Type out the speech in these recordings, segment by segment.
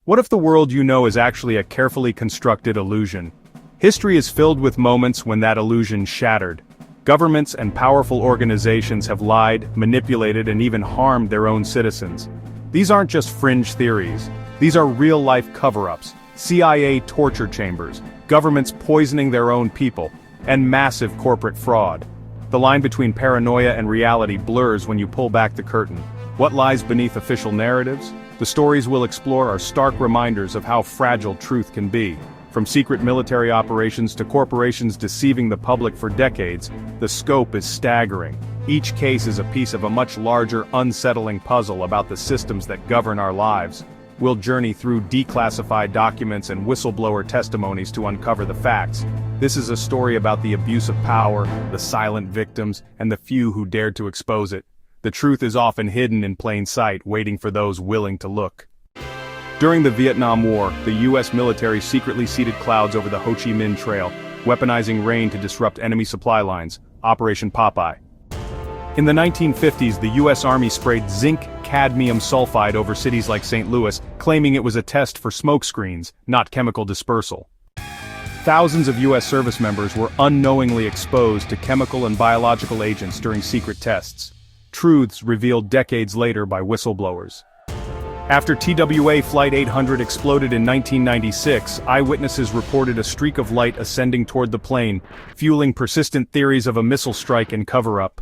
What if the world you know is actually a carefully constructed illusion? History is filled with moments when that illusion shattered. Governments and powerful organizations have lied, manipulated, and even harmed their own citizens. These aren't just fringe theories. These are real-life cover-ups, CIA torture chambers, governments poisoning their own people, and massive corporate fraud. The line between paranoia and reality blurs when you pull back the curtain. What lies beneath official narratives? The stories we'll explore are stark reminders of how fragile truth can be. From secret military operations to corporations deceiving the public for decades, the scope is staggering. Each case is a piece of a much larger, unsettling puzzle about the systems that govern our lives. We'll journey through declassified documents and whistleblower testimonies to uncover the facts. This is a story about the abuse of power, the silent victims, and the few who dared to expose it. The truth is often hidden in plain sight, waiting for those willing to look. During the Vietnam War, the U.S. military secretly seeded clouds over the Ho Chi Minh Trail, weaponizing rain to disrupt enemy supply lines, Operation Popeye. In the 1950s, the U.S. Army sprayed zinc-cadmium sulfide over cities like St. Louis, claiming it was a test for smoke screens, not chemical dispersal. Thousands of U.S. service members were unknowingly exposed to chemical and biological agents during secret tests. Truths revealed decades later by whistleblowers. After TWA Flight 800 exploded in 1996, eyewitnesses reported a streak of light ascending toward the plane, fueling persistent theories of a missile strike and cover-up.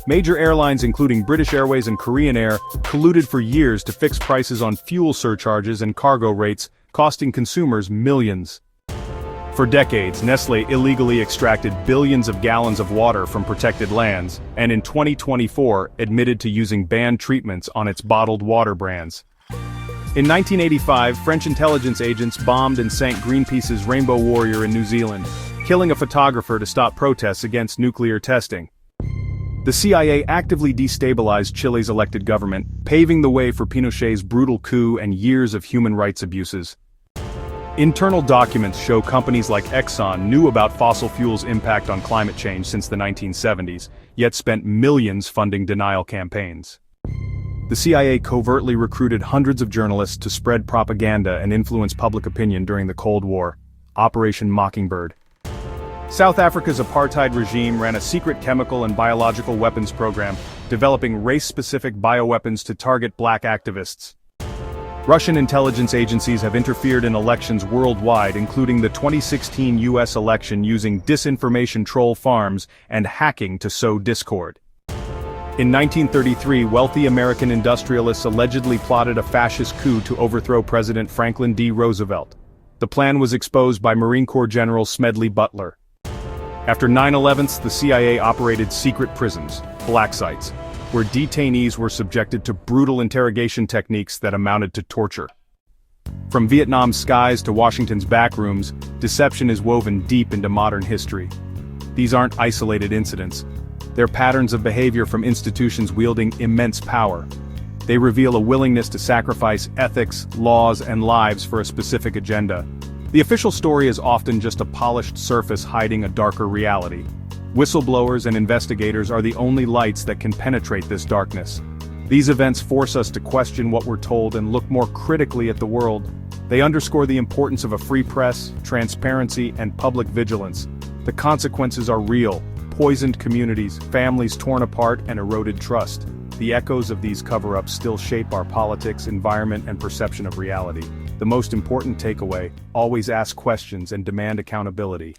Major airlines including British Airways and Korean Air colluded for years to fix prices on fuel surcharges and cargo rates, costing consumers millions. For decades, Nestlé illegally extracted billions of gallons of water from protected lands, and in 2024 admitted to using banned treatments on its bottled water brands. In 1985, French intelligence agents bombed and sank Greenpeace's Rainbow Warrior in New Zealand, killing a photographer to stop protests against nuclear testing. The CIA actively destabilized Chile's elected government, paving the way for Pinochet's brutal coup and years of human rights abuses. Internal documents show companies like Exxon knew about fossil fuels' impact on climate change since the 1970s, yet spent millions funding denial campaigns. The CIA covertly recruited hundreds of journalists to spread propaganda and influence public opinion during the Cold War, Operation Mockingbird. South Africa's apartheid regime ran a secret chemical and biological weapons program, developing race-specific bioweapons to target black activists. Russian intelligence agencies have interfered in elections worldwide, including the 2016 U.S. election, using disinformation troll farms and hacking to sow discord. In 1933, wealthy American industrialists allegedly plotted a fascist coup to overthrow President Franklin D. Roosevelt. The plan was exposed by Marine Corps General Smedley Butler. After 9/11, the CIA operated secret prisons, black sites, where detainees were subjected to brutal interrogation techniques that amounted to torture. From Vietnam's skies to Washington's backrooms, deception is woven deep into modern history. These aren't isolated incidents. They're patterns of behavior from institutions wielding immense power. They reveal a willingness to sacrifice ethics, laws, and lives for a specific agenda. The official story is often just a polished surface hiding a darker reality. Whistleblowers and investigators are the only lights that can penetrate this darkness. These events force us to question what we're told and look more critically at the world. They underscore the importance of a free press, transparency, and public vigilance. The consequences are real: poisoned communities, families torn apart, and eroded trust. The echoes of these cover-ups still shape our politics, environment, and perception of reality. The most important takeaway: always ask questions and demand accountability.